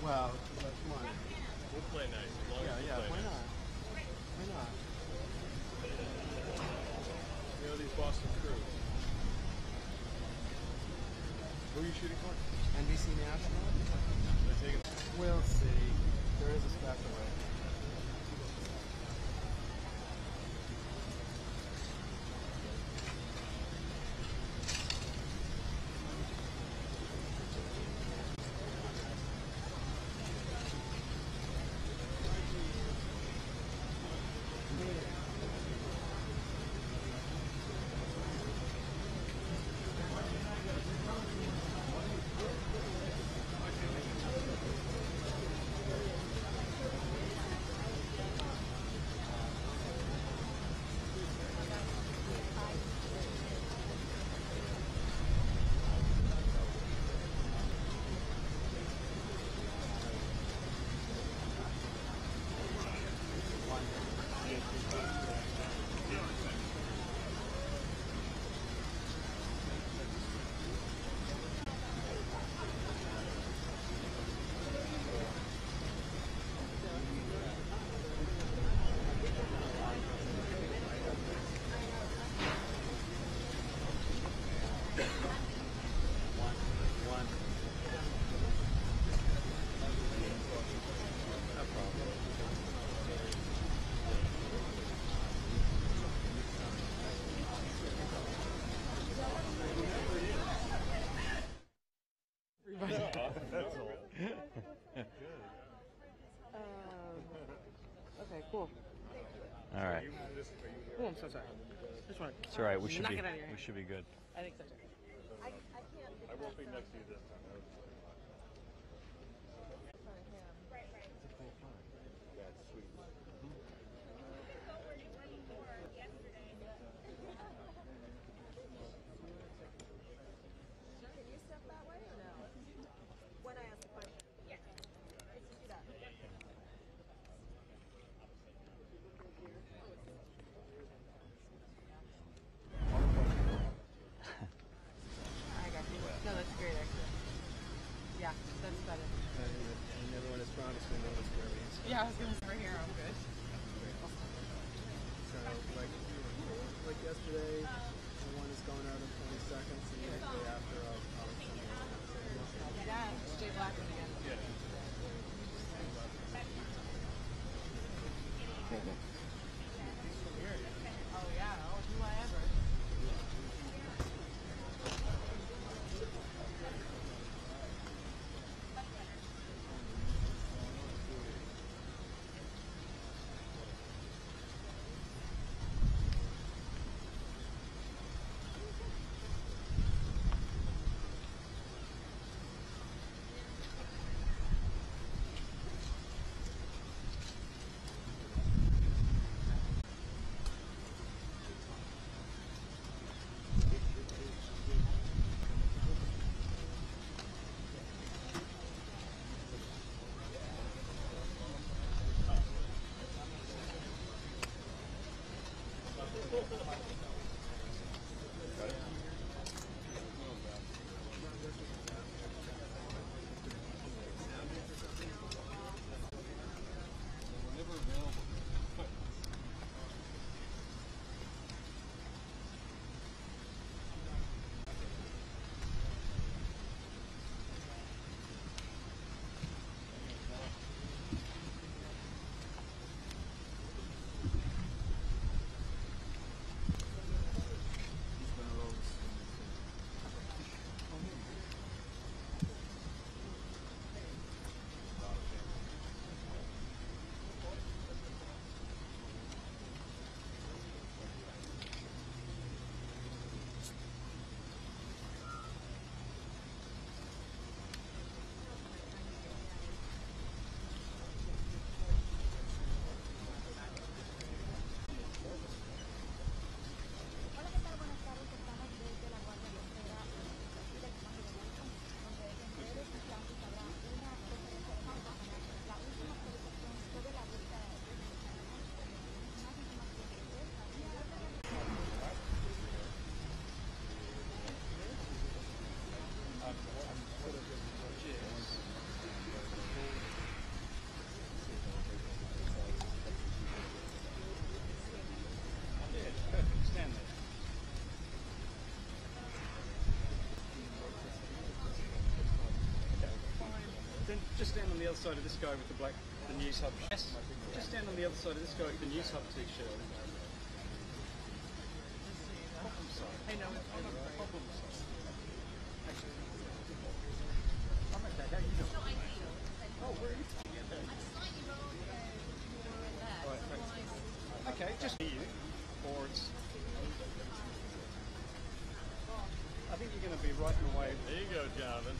Well, come on. We'll play nice. As long as we Yeah, play why nice. not? Why not? You know these Boston crews. Who are you shooting for? NBC National? They're taking. We'll see. There is a special way. Okay, cool. All right. Oh, I'm so sorry. This one. It's all right. We should Knock be. it out of your hand. We should be good. I think so too. I won't be next to you this time. That's sweet. Can you step that way or no? When I ask the question. Yeah. Let's do that. I got you. No, that's great actually. Yeah, that's better. And everyone is promised me no experience. Yeah, I was going to say right here, I'm good. So, like yesterday, the one is going out in 20 seconds, and the day after, I'll Yeah, Jay Blackman again. Oh yeah, oh, do I ever. Then just stand on the other side of this guy with the news hub. Yes. Just stand on the other side of this guy with the news hub t-shirt. I know it's Okay, just you, or it's. I think you're going to be right in the way. There you go, Jonathan.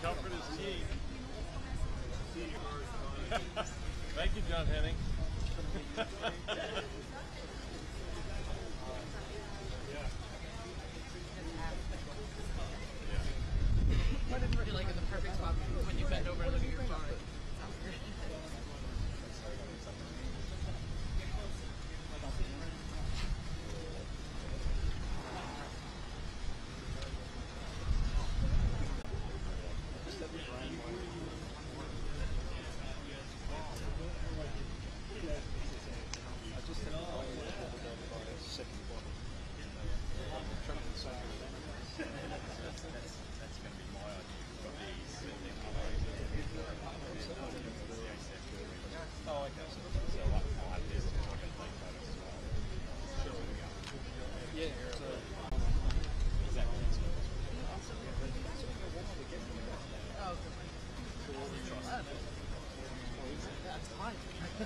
Comfort is key. Thank you, John Henning. You're like in the perfect spot when you bend over and look at your phone.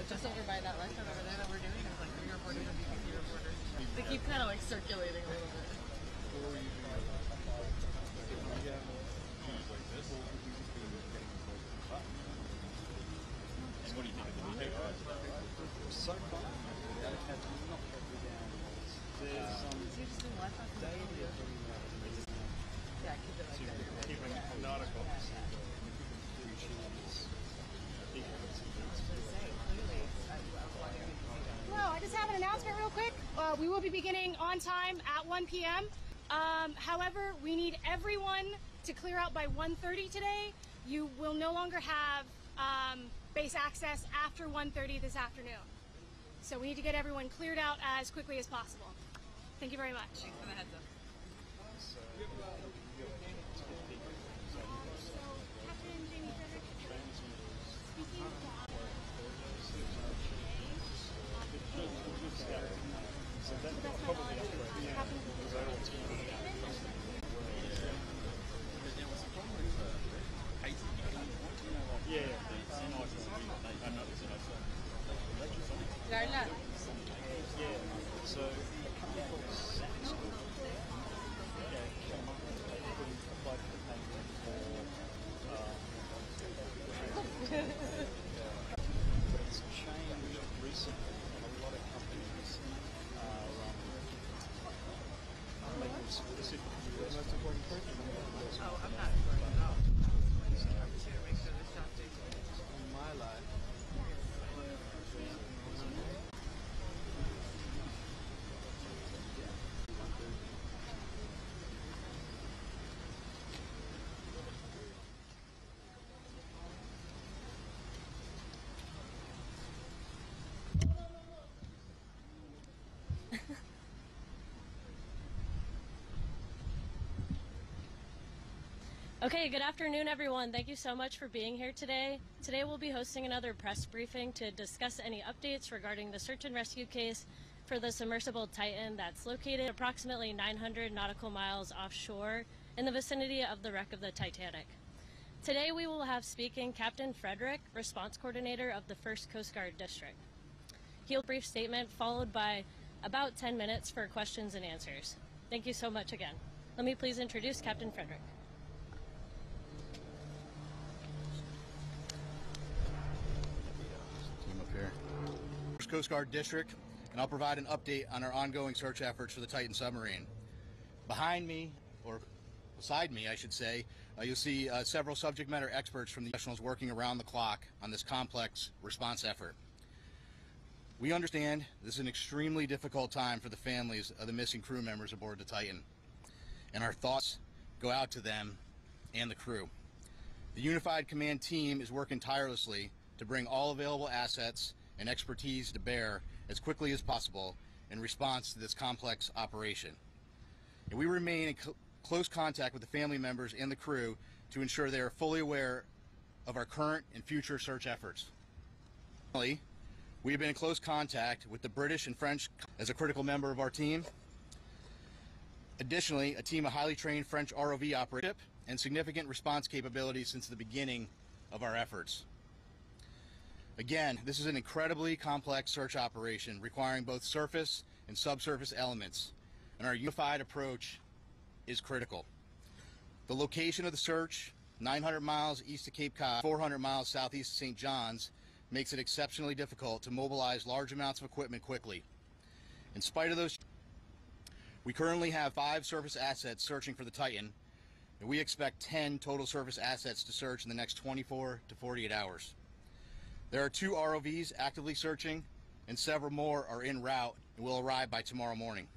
Just over by that restaurant over there that we're doing, there's like 3 reporters and BBC reporters. They keep kind of like circulating a little bit. What do you think of the newspaper? So far, they have not kept me down. There's You just didn't left on the video. Yeah, keep it like that. Keeping nautical. Hello, I just have an announcement real quick. We will be beginning on time at 1 p.m. However, we need everyone to clear out by 1:30 today. You will no longer have base access after 1:30 this afternoon. So we need to get everyone cleared out as quickly as possible. Thank you very much. Thanks for the heads up. Captain Jamie Frederick speaking to Darla. So a company called Submersible came up with applied for the patent but it's changed recently, and a lot of companies are making specific US. Oh, I'm not worried at all. I'm just here to make sure the shot stays In my life. Okay, good afternoon, everyone. Thank you so much for being here today. Today we'll be hosting another press briefing to discuss any updates regarding the search and rescue case for the submersible Titan that's located approximately 900 nautical miles offshore in the vicinity of the wreck of the Titanic. Today we will have speaking Captain Frederick, Response Coordinator of the 1st Coast Guard District. He'll brief statement followed by about 10 minutes for questions and answers. Thank you so much again. Let me please introduce Captain Frederick. Coast Guard District, and I'll provide an update on our ongoing search efforts for the Titan submarine. Behind me, or beside me I should say, you'll see several subject matter experts from the professionals working around the clock on this complex response effort. We understand this is an extremely difficult time for the families of the missing crew members aboard the Titan, and our thoughts go out to them and the crew. The Unified Command team is working tirelessly to bring all available assets and expertise to bear as quickly as possible in response to this complex operation. And we remain in close contact with the family members and the crew to ensure they are fully aware of our current and future search efforts. Finally, we have been in close contact with the British and French as a critical member of our team. Additionally, a team of highly trained French ROV operators and significant response capabilities since the beginning of our efforts. Again, this is an incredibly complex search operation requiring both surface and subsurface elements, and our unified approach is critical. The location of the search, 900 miles east of Cape Cod, 400 miles southeast of St. John's, makes it exceptionally difficult to mobilize large amounts of equipment quickly. In spite of those, we currently have 5 surface assets searching for the Titan, and we expect 10 total surface assets to search in the next 24 to 48 hours. There are 2 ROVs actively searching, and several more are en route and will arrive by tomorrow morning.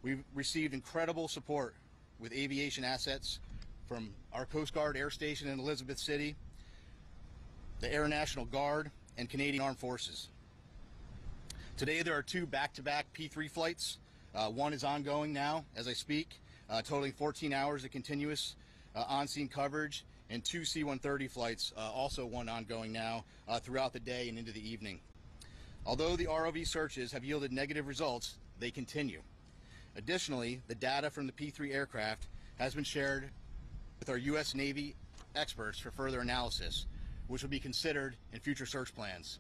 We've received incredible support with aviation assets from our Coast Guard Air Station in Elizabeth City, the Air National Guard, and Canadian Armed Forces. Today there are 2 back-to-back P3 flights. One is ongoing now as I speak, totaling 14 hours of continuous on-scene coverage, and 2 C-130 flights, also one ongoing now throughout the day and into the evening. Although the ROV searches have yielded negative results, they continue. Additionally, the data from the P3 aircraft has been shared with our U.S. Navy experts for further analysis, which will be considered in future search plans.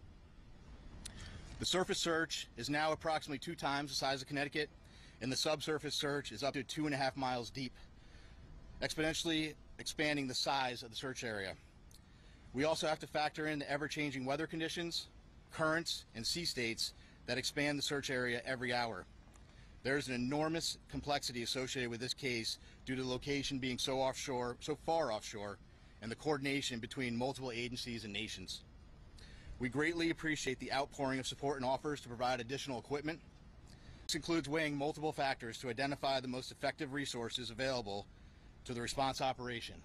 The surface search is now approximately 2 times the size of Connecticut, and the subsurface search is up to 2.5 miles deep, exponentially expanding the size of the search area. We also have to factor in the ever-changing weather conditions, currents, and sea states that expand the search area every hour. There is an enormous complexity associated with this case due to the location being so far offshore, and the coordination between multiple agencies and nations. We greatly appreciate the outpouring of support and offers to provide additional equipment. This includes weighing multiple factors to identify the most effective resources available to the response operation,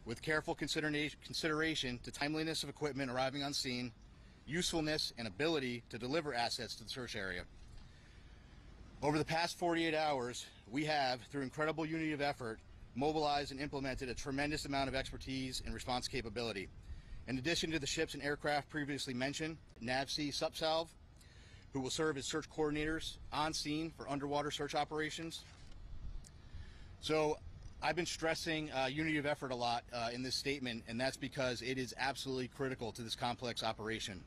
with careful consideration to timeliness of equipment arriving on scene, usefulness and ability to deliver assets to the search area. Over the past 48 hours, we have, through incredible unity of effort, mobilized and implemented a tremendous amount of expertise and response capability. In addition to the ships and aircraft previously mentioned, NAVSEA Subsalv, who will serve as search coordinators on scene for underwater search operations. So I've been stressing unity of effort a lot in this statement, and that's because it is absolutely critical to this complex operation.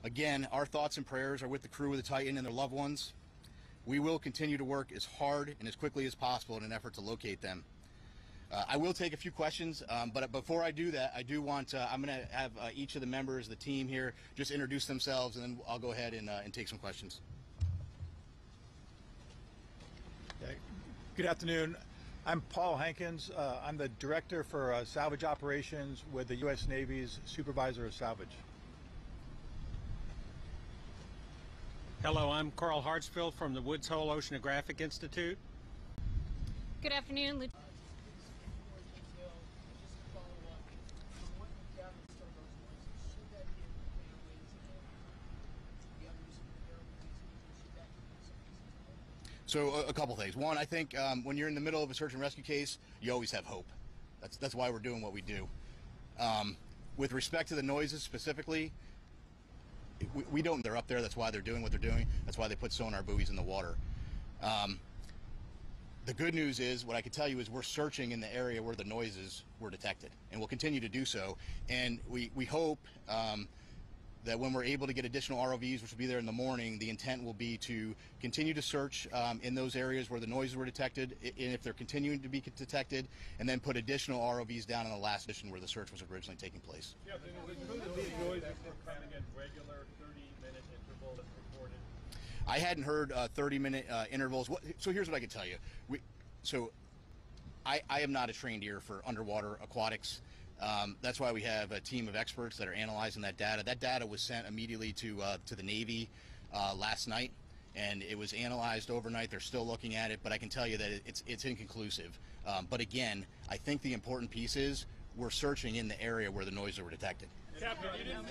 Again, our thoughts and prayers are with the crew of the Titan and their loved ones. We will continue to work as hard and as quickly as possible in an effort to locate them. I will take a few questions, but before I do that, I do want I'm going to have each of the members of the team here just introduce themselves, and then I'll go ahead and take some questions. Yeah. Good afternoon. I'm Paul Hankins. I'm the Director for Salvage Operations with the U.S. Navy's Supervisor of Salvage. Hello, I'm Carl Hartsfield from the Woods Hole Oceanographic Institute. Good afternoon. So a couple things. One, I think when you're in the middle of a search and rescue case, you always have hope. That's why we're doing what we do. With respect to the noises specifically, we don't, they're up there, that's why they're doing what they're doing. That's why they put sonar buoys in the water. The good news is, what I can tell you is we're searching in the area where the noises were detected, and we'll continue to do so. And we hope that when we're able to get additional ROVs, which will be there in the morning, the intent will be to continue to search in those areas where the noises were detected, and if they're continuing to be detected, and then put additional ROVs down in the last mission where the search was originally taking place. Yeah, these noises were coming at regular 30-minute intervals reported. I hadn't heard 30-minute intervals. So here's what I can tell you. I am not a trained ear for underwater aquatics. That's why we have a team of experts that are analyzing that data. That data was sent immediately to the Navy last night, and it was analyzed overnight. They're still looking at it, but I can tell you that it's inconclusive. But again, I think the important piece is we're searching in the area where the noises were detected. Captain, you didn't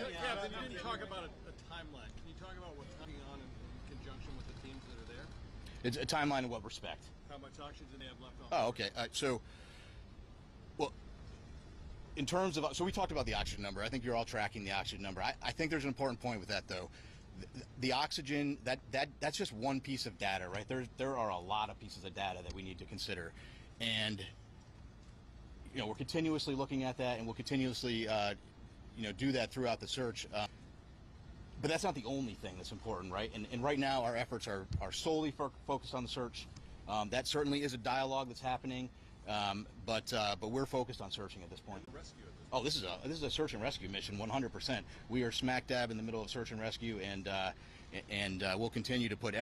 talk about a timeline. Can you talk about what's going on in conjunction with the teams that are there? It's a timeline in what respect? How much oxygen they have left on? Oh, okay. So, well, in terms of, so we talked about the oxygen number. I think you're all tracking the oxygen number. I think there's an important point with that, though. The oxygen, that's just one piece of data, right? There are a lot of pieces of data that we need to consider, and you know, we're continuously looking at that, and we'll continuously you know, do that throughout the search. But that's not the only thing that's important, right? And right now our efforts are solely focused on the search. That certainly is a dialogue that's happening, but we're focused on searching at this point. Oh, this is a search and rescue mission, 100%. We are smack dab in the middle of search and rescue, and we'll continue to put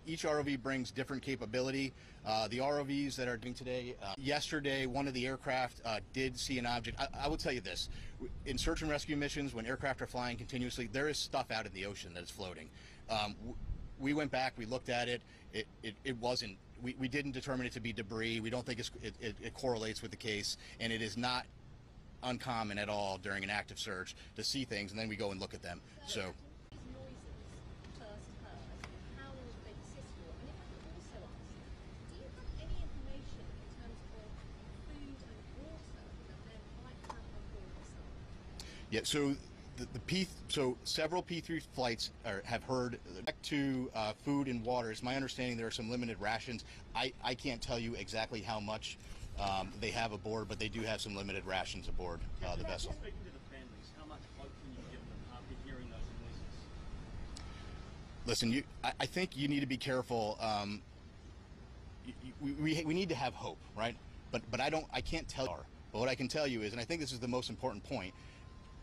each ROV brings different capability. The ROVs that are doing today, yesterday, one of the aircraft did see an object. I will tell you this: in search and rescue missions, when aircraft are flying continuously, there is stuff out in the ocean that is floating. We went back, we looked at it. It wasn't. We didn't determine it to be debris. We don't think it correlates with the case, and it is not uncommon at all during an active search to see things, and then we go and look at them. So. Yeah, so so several P3 flights have heard back to food and water. It's my understanding there are some limited rations. I can't tell you exactly how much they have aboard, but they do have some limited rations aboard the vessel. Speaking to the families, how much hope can you give them after hearing those Listen, noises? I think you need to be careful. We need to have hope, right? But I can't tell you. But what I can tell you is, and I think this is the most important point,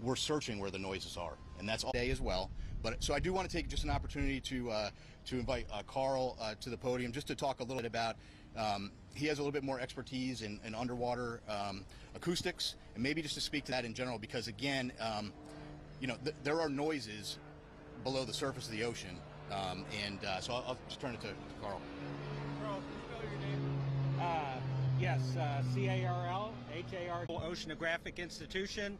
we're searching where the noises are, and that's all day as well. But so I do want to take just an opportunity to invite Carl to the podium just to talk a little bit about. He has a little bit more expertise in underwater acoustics, and maybe just to speak to that in general, because again, you know, there are noises below the surface of the ocean, and so I'll just turn it to Carl. Carl, can you spell your name? Yes, CARL, HAR, Oceanographic Institution.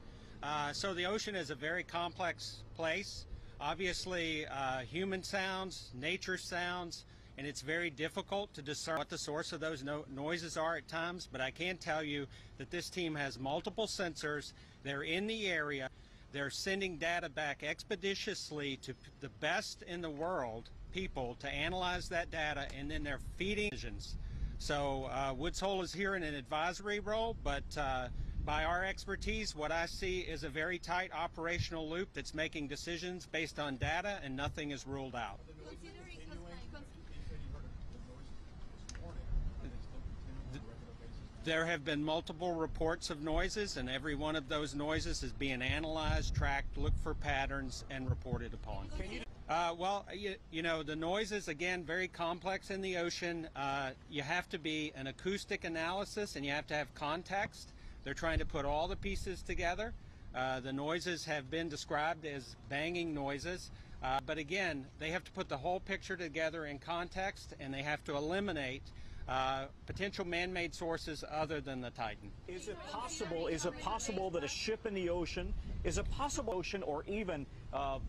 So the ocean is a very complex place. Obviously, human sounds, nature sounds, and it's very difficult to discern what the source of those noises are at times, but I can tell you that this team has multiple sensors. They're in the area. They're sending data back expeditiously to the best in the world people to analyze that data, and then they're feeding decisions. So Woods Hole is here in an advisory role, but by our expertise, what I see is a very tight operational loop that's making decisions based on data, and nothing is ruled out. There have been multiple reports of noises, and every one of those noises is being analyzed, tracked, looked for patterns, and reported upon. Well, you know, the noises, again, very complex in the ocean. You have to be an acoustic analysis, and you have to have context. They're trying to put all the pieces together. The noises have been described as banging noises, but again, they have to put the whole picture together in context, and they have to eliminate potential man-made sources other than the Titan. Is it possible that a ship in the ocean, or even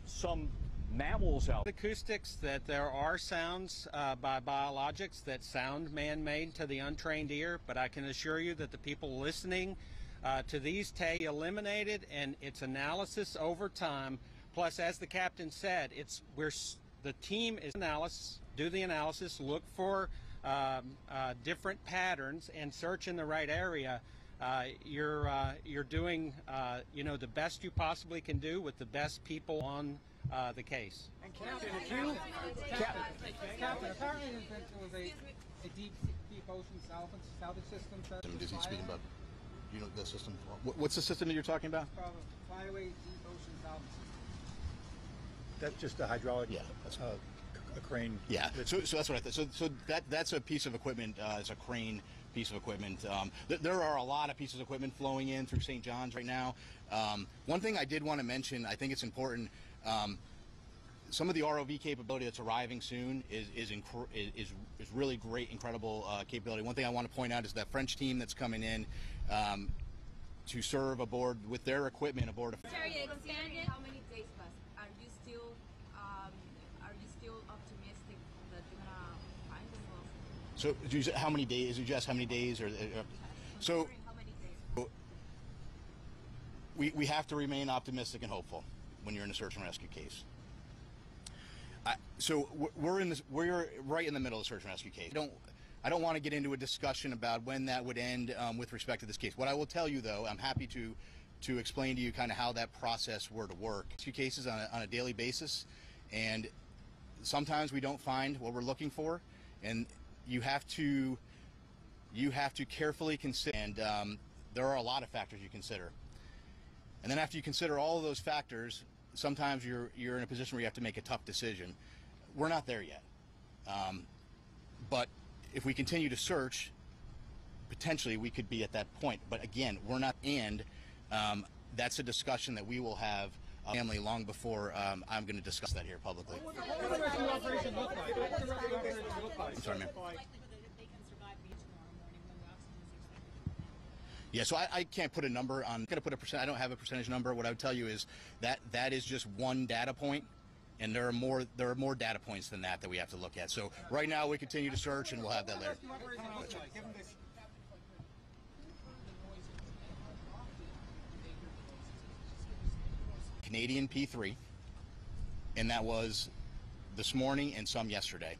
some mammals out? Acoustics, that there are sounds by biologics that sound man-made to the untrained ear, but I can assure you that the people listening to these tapes eliminated, and its analysis over time. Plus, as the captain said, the team is do the analysis, look for different patterns, and search in the right area. You're doing you know, the best you possibly can do with the best people on the case. And Captain, Captain, apparently there was a deep ocean salvage system. Is he speaking about? You know the system. What's the system that you're talking about? It's called a Flyaway Deep Ocean Salvage System. That's just a hydraulic. Yeah. A crane. Yeah. So that's what I thought. So that's a piece of equipment. It's a crane piece of equipment. There are a lot of pieces of equipment flowing in through St. John's right now. One thing I did want to mention, I think it's important. Some of the ROV capability that's arriving soon is really great, incredible capability. One thing I want to point out is that French team that's coming in to serve aboard with their equipment aboard. How many days passed? Are you still optimistic that you're gonna find them? So, how many days? Is it just how many days, or so? How many days? we have to remain optimistic and hopeful when you're in a search and rescue case. So we're right in the middle of the search and rescue case. I don't want to get into a discussion about when that would end with respect to this case. What I will tell you, though, I'm happy to explain to you kind of how that process were to work. Rescue cases on a daily basis, and sometimes we don't find what we're looking for, and you have to carefully consider, and there are a lot of factors you consider. And then after you consider all of those factors, sometimes you're in a position where you have to make a tough decision. We're not there yet. But if we continue to search, potentially we could be at that point. But again, we're not, and that's a discussion that we will have family long before I'm going to discuss that here publicly. What would the rescue operation look like? What would the rescue operation look like? I'm sorry, ma'am. Yeah, so I can't put a number on. I'm going to put a percent. I don't have a percentage number. What I would tell you is that is just one data point, and there are more data points than that we have to look at. So right now we continue to search, and we'll have that later. Canadian P3, and that was this morning and some yesterday.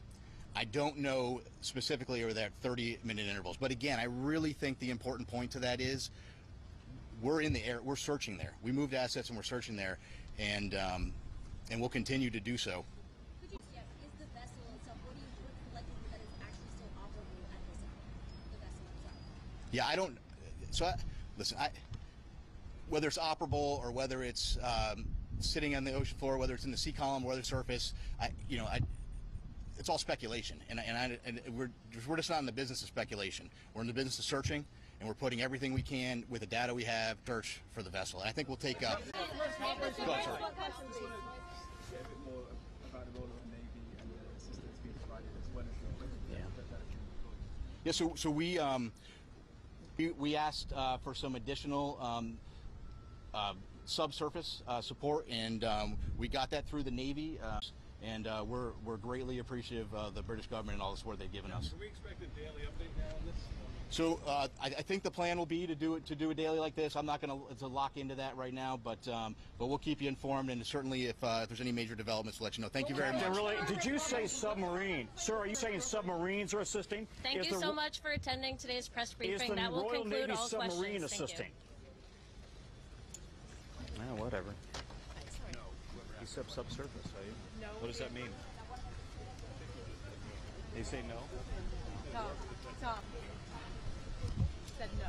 I don't know specifically or that 30-minute intervals, but again, I really think the important point to that is we're in the air, we're searching there. We moved assets and we're searching there, and we'll continue to do so. Could you, yes, is the vessel itself, what's the likelihood that it's actually still operable at this time, the vessel itself? Yeah, I don't, so listen, whether it's operable or whether it's sitting on the ocean floor, whether it's in the sea column or whether it's surface, it's all speculation, and we're just not in the business of speculation. We're in the business of searching, and we're putting everything we can with the data we have to search for the vessel. And I think we'll take. Go ahead, sorry. Yeah. So we asked for some additional subsurface support, and we got that through the Navy. And we're greatly appreciative of the British government and all the support they've given us. Can we expect a daily update now on this? So I think the plan will be to do a daily like this. I'm not going to lock into that right now, but we'll keep you informed, and certainly if there's any major developments, we'll let you know. Thank you very much. Did you say submarine? Sir, are you saying submarines are assisting? Thank you so much for attending today's press briefing. That will conclude all questions. Is the Royal Navy submarine assisting? No, whatever. You said subsurface, are you? No. What does that mean? They say no? Tom said no.